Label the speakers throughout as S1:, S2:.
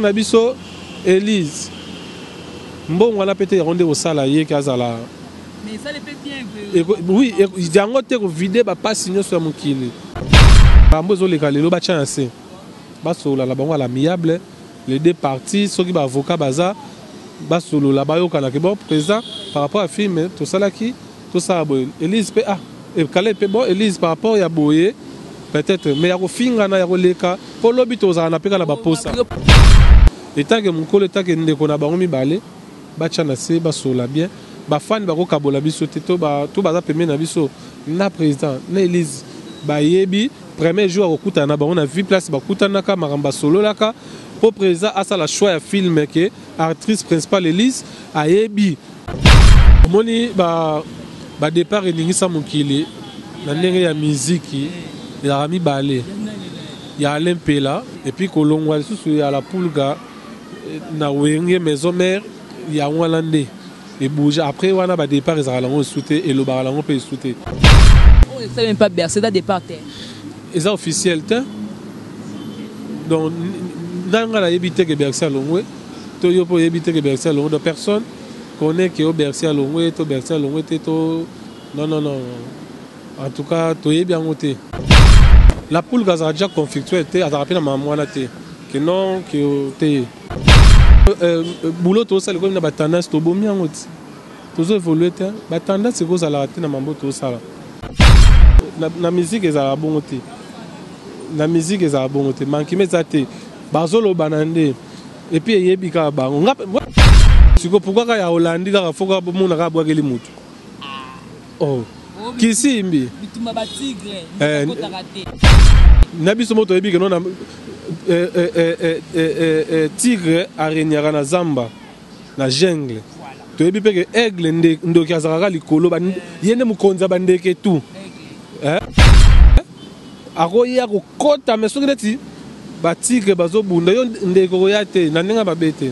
S1: Nabiso, Élise. Bon, on a pété rondé au salarié Kazala.
S2: Mais ça les fait bien.
S1: Oui, il y a un autre vidéo, pas signé sur mon kili. Bambozo les galelo, ba tient assez. Baso la bango à l'amiable. Les deux parties, ceux qui sont avocats, baza. Basolo la bayo kanake bon président par rapport à film tout ça là qui tout ça boy Elise pe ah et Calais pe bon Elise par rapport ya boye peut-être mais ya ko finga na ya ko leka pour lobito za na peka na ba posa et tant que mon collègue tant que ndeko na bango mi balé ba tchana se basola bien ba fan ba ko kabola biso to ba za pemé na biso na président na Elise ba yebi premier jour ko kuta na bango na vie place ba kuta na ka maramba solo la ka pour président a ça la choix à film que actrice principale Elise a yebi moni ba départ et ningi sa mukili na ndenge ya musique ya rami balé ya Alain Pela et puis kolongwa susu ya la pulga na wenge maison mère ya walande et bouge après wana ba départ ils allaient sauter et le balango peut sauter
S2: on ne sait même pas bercer da départ
S1: ils ont officiel donc dans la éviter que bercer longwe to yo pour éviter que bercer longwe de personne connaît que au bercer longwe to bercer longwe to non en tout cas to est bien monté la poule gaz a déjà conflictué était à rappeler maman là que non que té boulot to ça le comme na tendance to bomi en route to zo évoluer ba tendance c'est cause à la rater na mambo to ça la musique est à la bonté la musique est à la bonté manki mezate bazolo banande et puis yebika ba siko pourquoi ka ya Hollande ka foka mona ka bwa keli mutu oh kisimbi
S2: bituma ba tigre ko raté
S1: nabiso moto yebika non tigre arenyaka na zamba na jungle to yebi pe que aigle ndoki azaka likolo yende mukonza bandeke tout akoya ko kota mais soki neti ba tigre bazobunda yo ndeko ya te na ndenga babete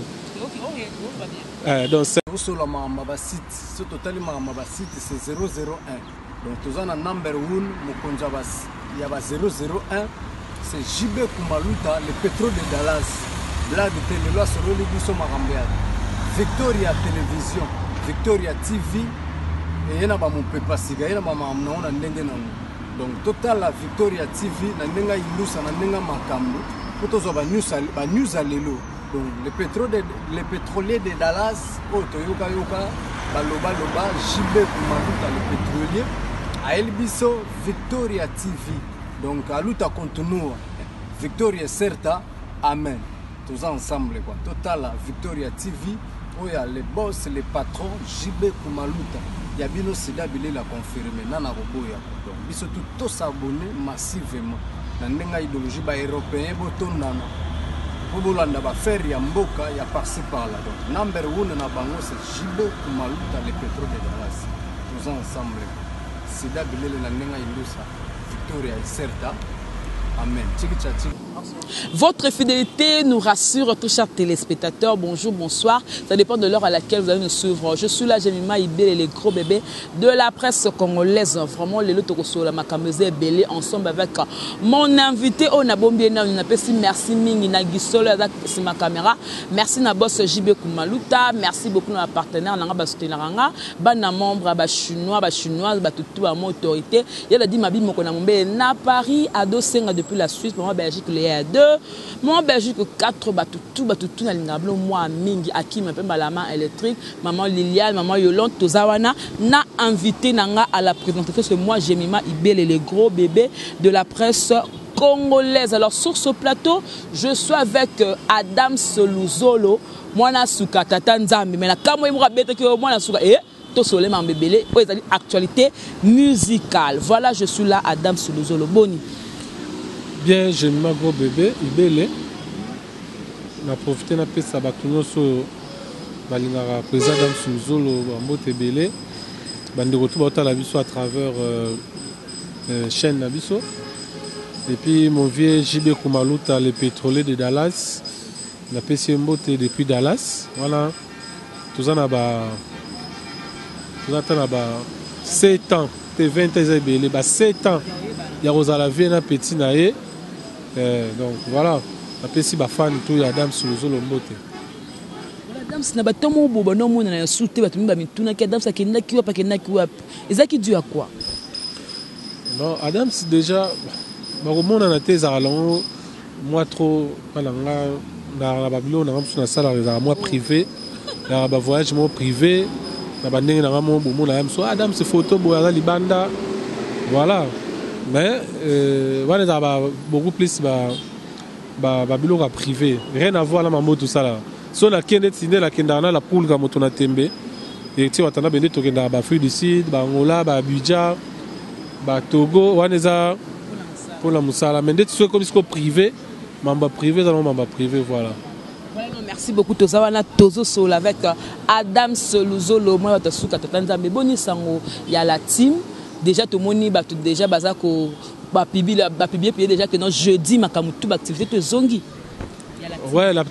S1: donc c'est
S3: sur la mama site ce total mama site c'est 001 donc tous en number 1 mukonza bas il y a 001 c'est JB Kumaluta le pétrole de Dallas blague de loi sur le biso marambia Victoria télévision Victoria TV et yana ba mon pepa siga yana mama na ndenge na donc total la Victoria TV na ndenga ilusa na ndenga makambo potozo ba news alelo donc le pétrolier de Dallas Toyoka baloba JB Kumaluta le pétrolier a Elbiso Victoria TV donc aluta continue Victoria certa amen tous ensemble quoi total Victoria TV oya les boss les patrons JB Kumaluta ya bino sida bile la confirmer nana roboya donc biso tout s'abonner massivement na ndenga idéologie ba européen botondana bobolanda ba faire ya mboka ya par-ci par-là donc number 1 na bango c'est JB Kumaluta le pétrole de Dallas tous ensemble sida bile la ndenga ilusa Victoria est certa amen.
S2: Votre fidélité nous rassure, tous chers téléspectateurs. Bonjour, bonsoir. Ça dépend de l'heure à laquelle vous allez nous suivre. Je suis là, Jemima Ibele, les gros bébés de la presse congolaise. Vraiment, les lotos la Makameze Belé ensemble avec mon invité. On a bon bien, on a pessi merci Mingi Nagisolo c'est ma caméra. Merci na boss JB Kumaluta. Merci beaucoup à partenaire nanga ba souteniranga. Ba na membre ba chinois, ba tout à mon autorité. Il y a dit ma bille moko na mombe na Paris à Dosenga depuis la Suisse, pour moi Belgique il est à 2, moi Belgique 4, tout na lingablo moi mingi aki me pemba la main électrique, maman Liliane, maman Yolande Tozawana na invité nanga à la présentation parce que moi Jemima Ibele les gros bébés de la presse congolaise. Alors sur ce plateau, je suis avec Adam Soluzolo, moi na suka tata nzambe mais na kamo imura bete que moi na suka to solé mambebele, actualité musicale. Voilà, je suis là Adam Soluzolo Boni.
S1: Bien, j'ai ma gros bébé, Ibele. On a profité de la Sabakuno sur le président Souzolo, Mbote Ibele. On a retrouvé la biso à travers la chaîne Nabiso. Et puis mon vieux JB Kumaluta, le pétrolier de Dallas. On a PC Mbote depuis Dallas. Voilà. Tout ça, on a 7 ans. 20 ans, Ibele. 7 ans. Il y a Rosala Viena Petit Naé. Donc voilà, napesi bafani to ya Adams Luzolo te.
S2: Adams na batomo bobo no mona na soute bato mimba mituna ki Adams akendaki wapi akendaki wapi ezaki dû à quoi?
S1: Non, Adams déjà bakomona na te ezala longo moi trop malanga na babilo na ramsu na sala ezala moi privé na ba voyage mo privé na bandenge na ramo bomo na so Adams photo boya libanda voilà mais voilà ça va beaucoup plus ba biloko privé rien à voir là mambo tout ça là so la kende tinde la kendana la poule ga moto na tembe et tu watana bende to kenda ba Afrique du Sud ba Angola ba Abidjan ba Togo waneza pour la musala mais tu comme ce privé mamba privé dans mamba privé voilà.
S2: Merci beaucoup Tozawana Tozo Sol avec Adams Luzolo moi tasuka tatanza mais boni sango ya la team déjà tout moni ba tout déjà bazako ba publier déjà que non jeudi makamutu ba activité te zongi.
S1: Ouais la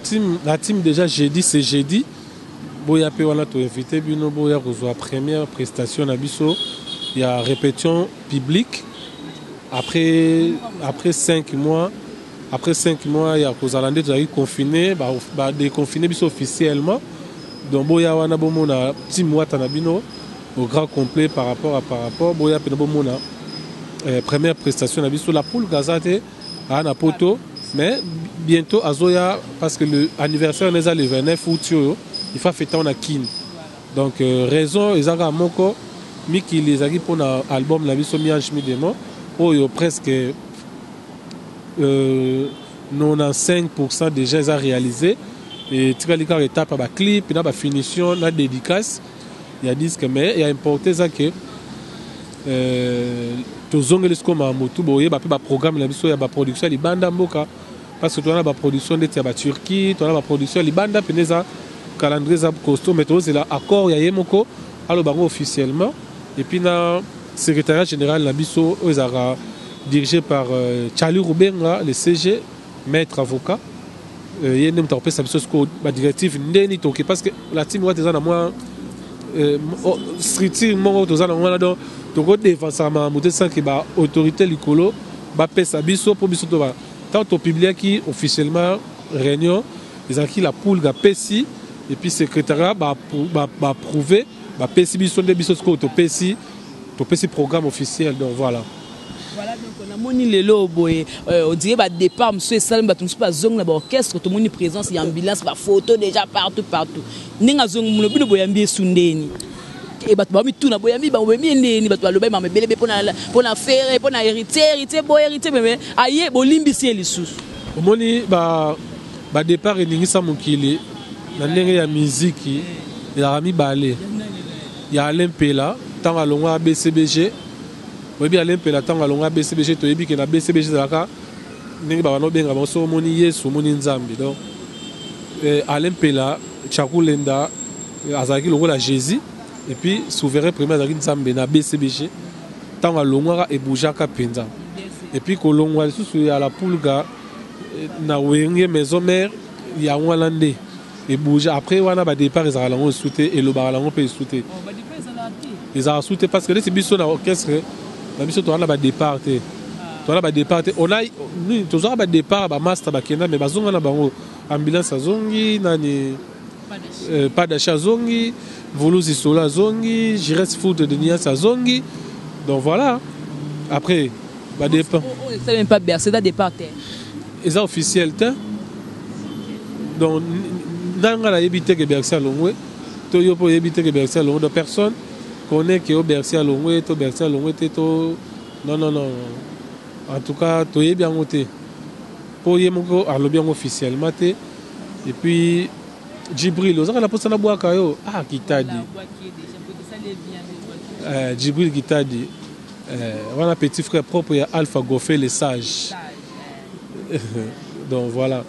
S1: team déjà jeudi c'est jeudi. Boya pe wana to invité bino boya reçoit première prestation na biso il y a répétition publique après 5 mois. Après 5 mois, il y a aux Hollandais qui ont confiné, déconfiné officiellement. Donc, il y a un petit mois au grand complet par rapport. Il y a une première prestation sur la poule Gazate à Napoto. Mais bientôt, à Zoya, parce que l'anniversaire est le 29 août, il faut fêter en Kin. Donc, raison, ils ont Moko, Miki les a dit pour l'album La Biso Mianj Midemo, où il y a presque. 95% déjà réalisé et tu as les étapes à clip, il y a la finition, la dédicace, il y a disque mais il y a importé ça que tous les comme à motu boye ba programme la biso ya ba production li banda mboka parce que tu as la production de la Turquie, tu as la production li banda peneza calendrier za costaud mais c'est là accord ya yemoko alors bango officiellement et puis na secrétariat général la biso ezara dirigé par Charlie Rubenga, le CG, maître avocat. Il y a une directive parce que la team est dans moi street mo to zana ngwana do to go défense ma moté sans que ba autorité likolo ba pesa biso pour biso to ba tant to publier qui officiellement réunion ils ont qui la poule ga pesi et puis secrétariat ba prouver ba pesi biso de biso ko to pesi programme officiel donc voilà.
S2: Voilà donc on a moni lelo boy on dirait ba départ monsieur Salim ba tout pas zong na ba orchestre tout moni présence ya ambulance ba photo déjà partout ninga zong mulo bino boyambi sundeni et ba ba mi tout na boyambi ba mi ndeni ba to loba ma belebe pona faire pona hériter boy hériter mais aye bolimbi si elisusu
S1: moni ba départ eningisa mokili na ndenge ya musique ya Rami Balé ya Alain Pela tant alonga BCBG oui bien l'empela tant alonga BCBG to yebi que na BCBG zaka ningi ba no benga ba so moni Yesu moni Nzambe donc Alain Pela Chakulenda azaki longo la Jésus et puis souverain premier azaki Nzambe na BCBG tant alonga e boujaka penza et puis kolongwa lisusu ya la pulga na wenge maison mère ya walande et bouger après wana ba départ ezala longo souté et lo ba longo pe souté ba départ ezala ti ezala souté parce que les biso na orchestre la biso to wana ba départ te to wana ba départ te on a nous to za ba départ ba master ba kenda mais bazonga na bango ambulance azongi nani pas d'achat zongi volusi sola zongi jires foot de nias azongi donc voilà après ba départ
S2: c'est même pas bercé da départ te
S1: ils ont officiel te donc nanga la yebite que bercé longwe to yo po yebite que bercé longwe de personne connaît que au bercé longwe to bercé longwe to non en tout cas to yebi bien ngote po yemoko alobi bien officiellement te et puis Djibril ozaka la poste na boaka yo kitadi Djibril kitadi voilà petit frère propre ya Alpha Goffé les sages donc voilà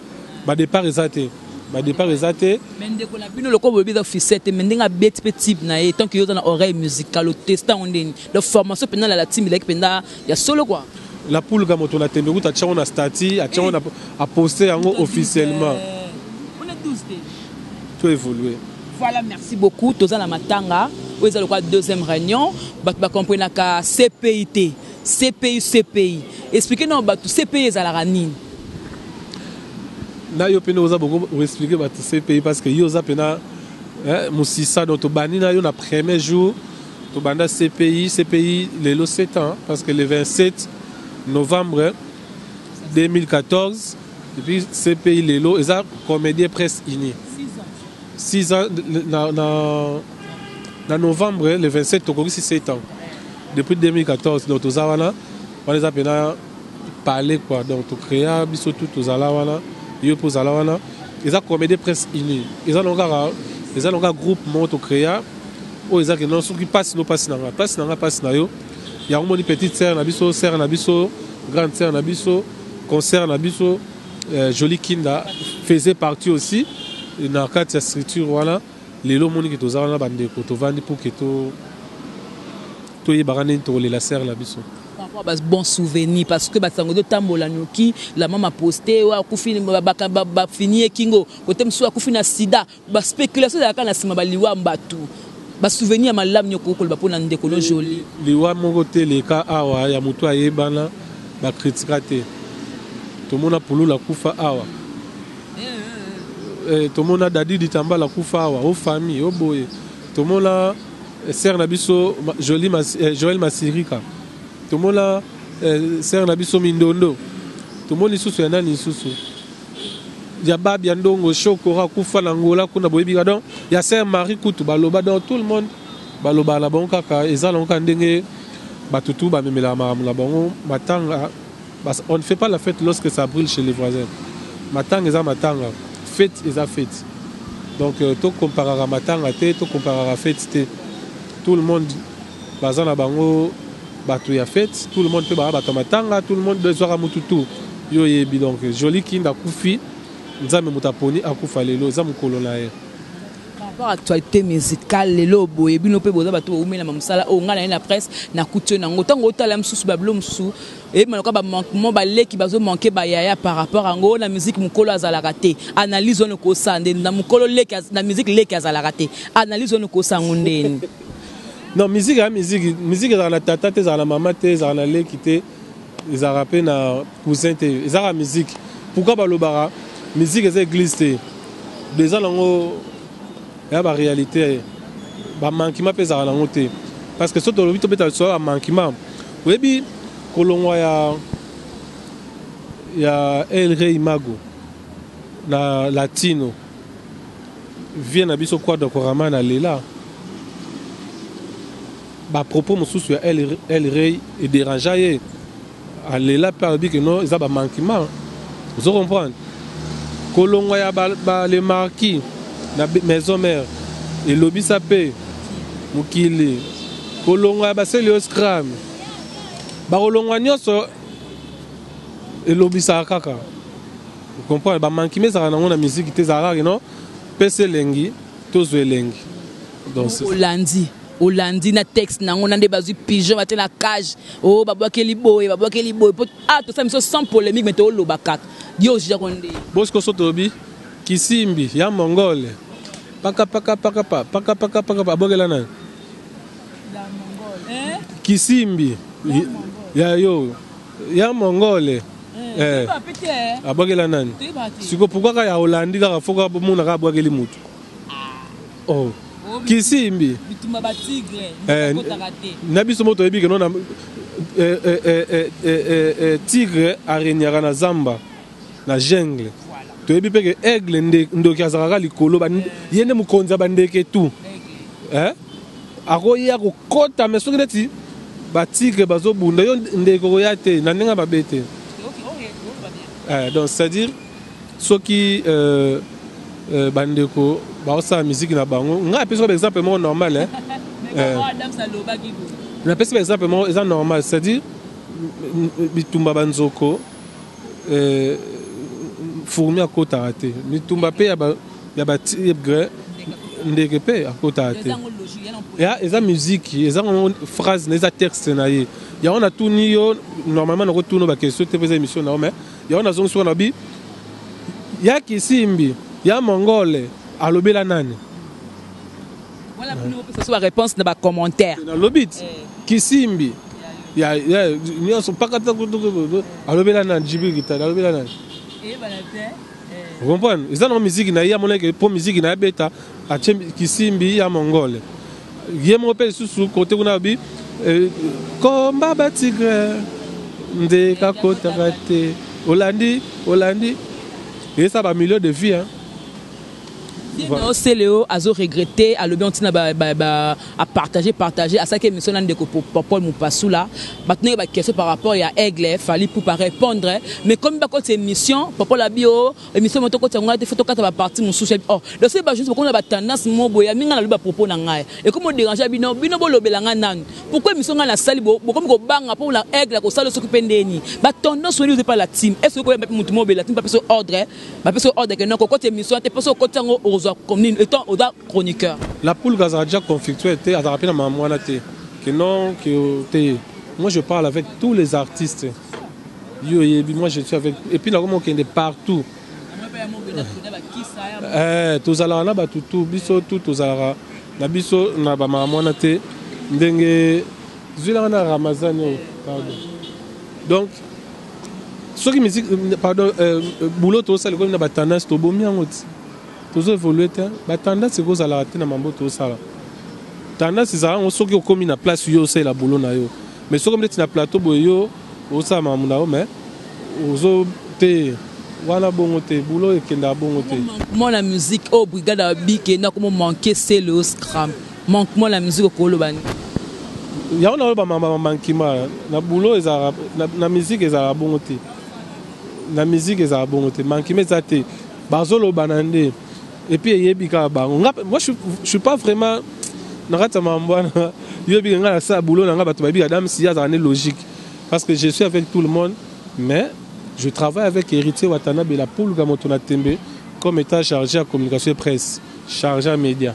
S1: ba départ ezate
S2: mende ko la bino loko bobi da officiel te mende nga bet petit na et tant que yo dans oreille musicale au testant on est de formation pendant la team like pendant ya solo quoi
S1: la poule ga moto na tembe kuta tchao na stati a tchao na a poster yango officiellement
S2: on est tous des
S1: tout évoluer.
S2: Voilà, merci beaucoup toza na matanga vous êtes le deuxième réunion ba comprendre ka CPI
S1: CPI
S2: expliquez nous ba tout CPI za la ranine
S1: na yo pena oza beaucoup expliquer ba CPI parce que yo za pena musisa donc to bani na yo na premier jour to banda CPI le 7 ans parce que le 27 novembre 2014 depuis CPI lelo eza comédie presse unie 6 ans na novembre le 27 to 7 ans depuis 2014 donc to za wana on les a pena parler quoi donc to créer biso tout to zala wana yo pour zala wana ils a comédie presse unie ils ont un groupe monto créa ou ils a que non ceux qui passent no passe na yo il y a un moni petite sœur na biso grande sœur na biso concert na biso Jolie Kinda faisait partie aussi na carte structure voilà les lots moni que to zala na bande ko to vandi pour que to yebana to la sœur na biso
S2: bon souvenir parce que basango de tambola noki la maman posté wa kufini ba fini kingo côté mso akufina sida ba spéculation ya kana sima baliwa mbatu ba souvenir malam nyoko ko ba pona ndeko lo joli
S1: liwa moko te leka awa ya mutu ayebana ba critiquer to mona pulula kufa awa to mona dadi ditamba la kufa awa o famille o boye to mona sœur na biso Joël Masirika tout le monde là sert na biso mindondo tout le monde isusu ya nani isusu ya babi ya ndongo shokora kufa na ngola kuna boyebi donc ya sœur Marie Kutu baloba donc tout le monde baloba la bon kaka ezala onka ndenge batutu ba memela la bon matanga on ne fait pas la fête lorsque ça brûle chez les voisins matanga eza matanga fête eza fête donc to comparera matanga te to comparera fête te tout le monde bazana bango bato ya fête tout le monde peut bato matanga tout le monde besoin mututu yo yebi donc Jolie Kinda kufi nzambe mutaponi akufa lelo za mukolo na ye
S2: par rapport à actualité musicale lelo boye bino pe boza bato umela mamsala o ngana na presse na kutu na ngotango tala msusu bablo msusu et maloka ba manquement ba leki bazo manquer ba yaya par rapport à ngo na musique mukolo azala raté analyse on ko sande na mukolo leki na musique leki azala raté analyse on ko sangondeni.
S1: Non, musique, dans la tata, dans la maman, dans la lait, ils ont rappelé na cousin, ils ont la musique. Pourquoi balobara? Musique est église. Déjà, il y a la réalité. Il manquement pèse à la montée. Parce que ce que tu as dit, manquement. Oui, il y a El Rey Mago, latino. Vient à biso quoi de Koraman là. Bah propos mon souci elle Rey est dérangé aller là par dire que non ils ont un manquement vous comprenez kolongo ya ba les marquis na maison mère et lobby sapé mukili kolongo ya ba seli scram ba kolongo nyoso et lobby sa kaka vous comprenez ba manquement ça na musique te za non pese lengi tozo lengi donc
S2: Hollandi na texte na ngona nde bazu pigeon baté na cage oh babwakeli boy ah tout ça mais sans polémique mais to lobaka yo jija konde
S1: bosko sotobi kisimbi ya mongole paka abogela na
S2: la mongole
S1: kisimbi ya yo ya mongole abogela nani siko pourquoi ya Hollandi ka foka mona ka abogeli mutu oh kisimbi
S2: bituma ba tigre
S1: na biso moto yebi que non tigre arenyaka na zamba na jungle to yebi pe que aigle ndoki azaka likolo yende mukonza bandeke tout akoya kokota mais soki neti ba tigre bazobunda yo ndeko ya te na ndenga babete donc c'est à dire soki bandeko baosa musique na bango nga pesa par exemple moi normal hein na pesa par exemple moi c'est normal c'est à dire bitumba banzoko fourmi akota raté bitumba pe ya ba tigre ndeke pe akota raté ya eza musique eza phrase na eza texte na ye ya on a tout ni yo normalement na ko tout no ba question te pesa émission na mais ya on a zong sur na bi ya kisimbi ya mongole alobela nani
S2: voilà pour nous que ce soit réponse dans bas commentaire
S1: dans lobit kisimbi ya nyoso pakata alobela nani jibigita alobela nani
S2: et bana te
S1: Vous comprenez? Ils ont une musique pour musique na beta a Kisimbi ya Mongole. Yemo pe sous côté on a bi combat batigre de kakota raté Hollandi et ça va milieu de vie hein.
S2: Voilà. C'est Léo Azo regretté à le bien à partager à ça que mission de Paul Moupasou là maintenant il y a question par rapport à Aigle fallait pour pas répondre mais comme bah quand c'est mission papa la bio émission moto quand on a des photos quand va partir mon souci oh donc c'est pas juste pour qu'on a tendance mon boya minga na le propos na ngai et comme on dérange bino bo lobelanga nan pourquoi mission na sali bo comme ko banga pour la Aigle ko sala s'occuper ndeni ba tendance on n'est pas la team est-ce que ko mutu mo be la team pas sur ordre que non quand émission t'es pas sur côté comme étant chroniqueur.
S1: La poule Gazadia conflictuelle était à rappeler ma moi que non que moi je parle avec tous les artistes. Moi je suis avec et puis là comment qu'on est partout. Tous ala na ba tout biso tous ala na biso na ba ma moi naté ndenge zula na Ramazan pardon. Donc ce qui musique pardon boulot tout ça le comme na ba tendance to bomi angoti. Tous évoluer bah tendance c'est cause à la rater na mambo tout ça tendance c'est ça on sait que comme na place yo c'est la boulot na yo mais so comme na plateau boyo o ça mamuna mais ozo te wana bongo te boulot et kenda bongo te
S2: moi la musique au brigade abike na comment manquer c'est le scram manque moi la musique au kolobani
S1: ya on a ba mama mankima na boulot ezara na musique ezara bongo te na musique ezara bongo te mankima za te bazolo banande. Et puis moi je suis pas vraiment logique parce que je suis avec tout le monde mais je travaille avec Héritier Watanabe la poule Gamotona Tembe comme étant chargé à communication et presse, chargé à médias.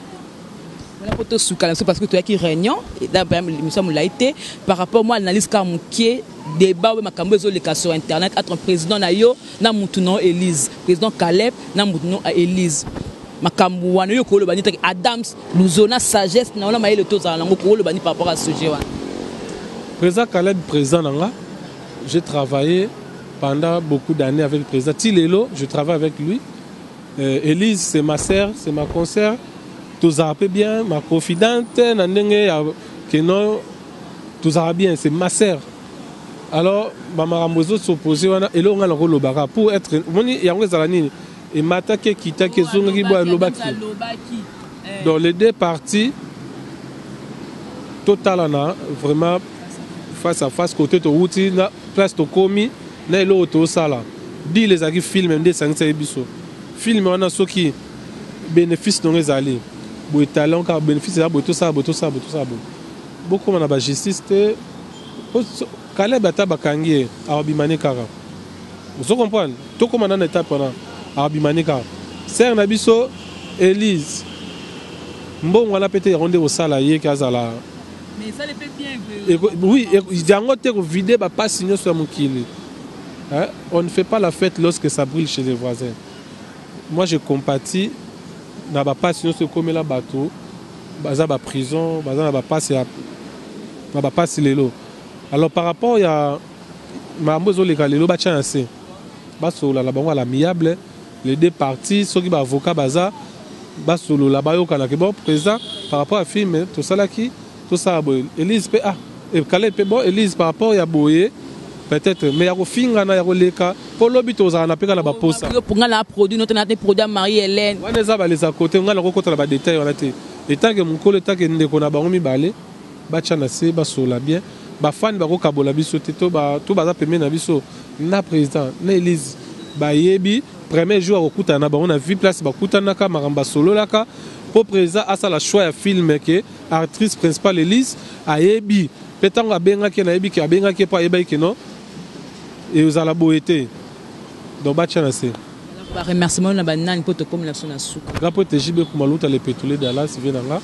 S2: Parce que tu as qui réunion et d'abord l'émission l'a été par rapport moi l'analyse car qui débat ma cambezo les cas sur internet entre un président Nayo na Moutuno Élise président Caleb na Moutuno Élise makambu wana yo ko lobani tak Adams luzona sagesse na ona maile to za lango ko lobani par rapport à ce sujet wana
S1: président Caleb président nanga j'ai travaillé pendant beaucoup d'années avec le président Tilelo je travaille avec lui Élise c'est ma sœur c'est ma consoeur tous a bien ma confidente na ndenge que non tous a bien c'est ma sœur alors marambozo s'opposer wana elo nga lo lobaka pour être moni yango za nini et matake kita ke zongi bo lobaki dans les deux parties totalana vraiment face à face côté to outi na place to komi na elo to sala di les aki film ndé sangisa biso film wana soki bénéfice non ezali bo talent car bénéfice là bo tout ça beaucoup na ba justice te Caleb atabakangi abimane kara vous comprenez tout comme dans étape là abimane kara sœur na biso Élise mbongo wana pété rondé au sala ye kazala
S2: mais ça le fait bien
S1: oui yango te ko vider ba pas signer sur mukili on ne fait pas la fête lorsque ça brûle chez les voisins moi je compatis na ba pas signer sur comme la bateau baza ba prison baza na ba passe ya na ba passe lelo. Alors par rapport à Mambozo Legalelo Bachanse, Basolo la bango à l'amiable, les deux parties, ceux qui sont avocats baza, Basolo la bayo kanakebo président par rapport à film tout ça là qui tout ça Élise ah et Calais bon Élise par rapport à Boye peut-être mais yako finga na yako leka pour l'obito za na peka na ba posa
S2: pour nga la produit notre produit Marie-Hélène
S1: wana za ba les à côté nga la kokota la ba détail wana te et tant que mon collègue tant que ndeko na bango mi balé Bachanase Basolo bien ba fan ba ko kabola biso teto ba to baza pemé na biso na président na Élise ba yebi premier jour okuta na ba on a vu place ba kuta na ka maramba solo la ka pour président asa la choix ya film que actrice principale Élise a yebi petanga benga ke na yebi ke benga ke pa yeba ke non et aux ala boété donc ba tchana c'est
S2: ba remerciement na ba nani poto comme la sona suka
S1: rapote jibe kumaluta le pétrolier Dallas venanga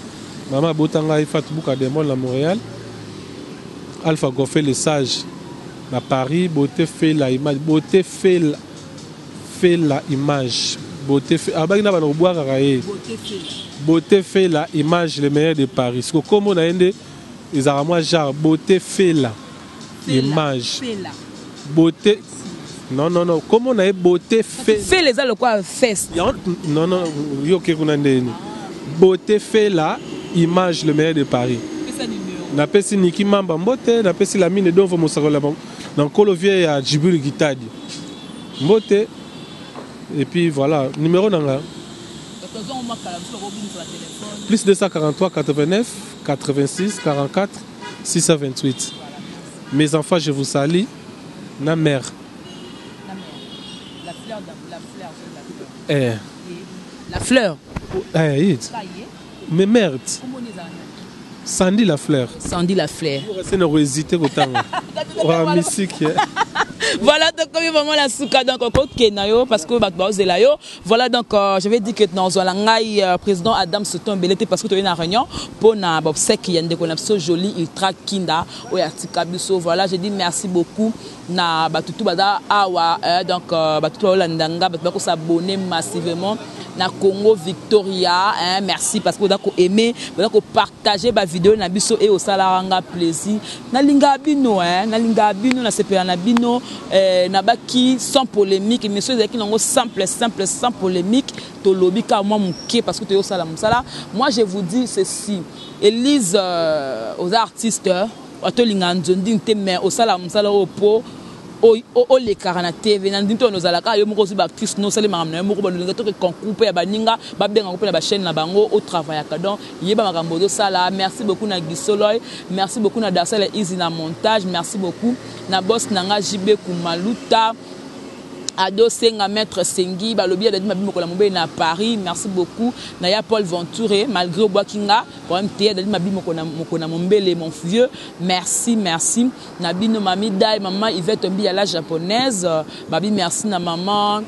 S1: mama botanga ifat buka de la Montréal Alpha Goffé le sage à Paris, beauté fait la image, beauté fait la image, beauté fait beauté fait la image le meilleur de Paris. Parce que comme on a dit, ils ont moi genre beauté fait la image, beauté Non, non, non. Comment on a beauté fait.
S2: Fait les le quoi fest.
S1: Non, non. Yoke Kunandeni. Beauté fait là, image le maire de Paris. Na pesi Niki Mamba Mbote, na pesi la mine don fo mosakola bon. Dans Colovier à Djibril Guitadi. Mbote. Et puis voilà, numéro nanga. Plus 243 89 86 44 628. Mes enfants, je vous salue. Na mère.
S2: La fleur.
S1: La fleur. Mais merde. Sandy la fleur.
S2: Sandy la fleur.
S1: C'est une hésité autant. Musique.
S2: Voilà donc comme vraiment la souka donc parce que voilà donc je vais dire que dans Zolangai président Adam Soton Belete parce que tu es en réunion pour na bobsek il y a des connexions joli ultra kinda ou article biso voilà je dis merci beaucoup na batutu bada awa donc batutu olandanga batu s'abonner massivement na Congo Victoria merci parce que vous avez aimé vous avez partagé ma vidéo na biso et au salaranga plaisir na linga bino na sepela na bino na baki sans polémique monsieur qui n'ont simple sans polémique to lobby ka moi muké parce que tu au sala musala moi je vous dis ceci Élise aux artistes to linga nzondi te mais au sala musala au po o les carana TV nandito nos alaka yo moko ba actrice no sale makamna yo moko ba linga to concours pe ya baninga ba benga ko pe na ba chaîne na bango au travail ka donc yeba makambo do sala merci beaucoup na Gisoloy merci beaucoup na Darcel Easy na montage merci beaucoup na boss nanga JB Kumaluta Ado Senga Maître Sengi balobi a dit ma bimoko la mombe na Paris merci beaucoup na ya Paul Venture malgré Boakinga quand même té a dit ma bimoko na mombele mon vieux merci na bino mami Dai maman Yvette Mbi à la japonaise babi merci na maman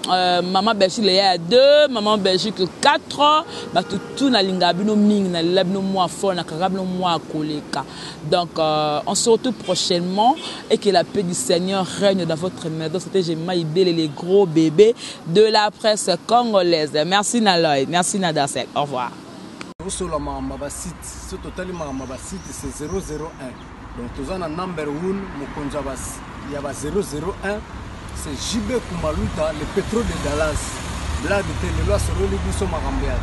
S2: maman Belgique il y a 2 maman Belgique 4 ba tout na linga bino ming na labino moi fort na karabino moi koleka donc on se retrouve prochainement et que la paix du Seigneur règne dans votre maison. C'était Jemima Ibele les gros bébés de la presse congolaise. Merci Naloy, merci Nadarcel. Au revoir.
S3: Sur le site, c'est totalement ma site, c'est 001. Donc tous en number 1 Mukonjabas, il y a 001. C'est JB Kumaluta, le pétrole de Dallas. Blague de télé, sur le Libiso Marambiad.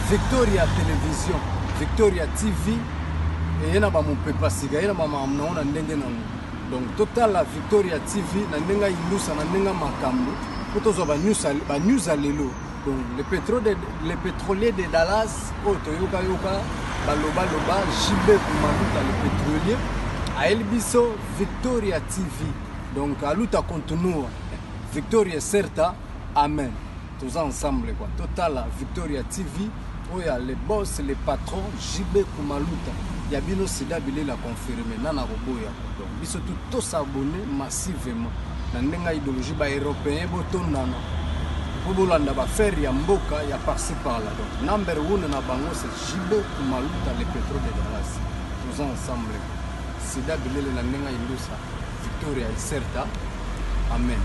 S3: Victoria Télévision, Victoria TV. Et il y a mon papa Siga, il y a ma maman, donc total la Victoria TV, Nandenga Ilusa, Nandenga Makambo, pour tous les news à l'élo. Donc le pétrolier de Dallas, Otoyoka Yoka, Baloba Loba, JB Kumaluta, le pétrolier. À Elbiso, Victoria TV. Donc à l'outa continue, Victoria Certa, Amen. Tous ensemble quoi. Total la Victoria TV, où il y a les boss, les patrons, JB Kumaluta. Il y a bien aussi d'habiller la confirmer. Nana Roboya. Donc ils sont tous s'abonner massivement. Dans une idéologie européenne, Botondana. Pour Bolanda va faire Yamboka, il y a par-ci par-là. Donc number 1 na bango c'est JB Kumaluta, les pétrole de Dallas. Tous ensemble. C'est d'habiller la Nenga Ilusa. Victoria Certa. Amen.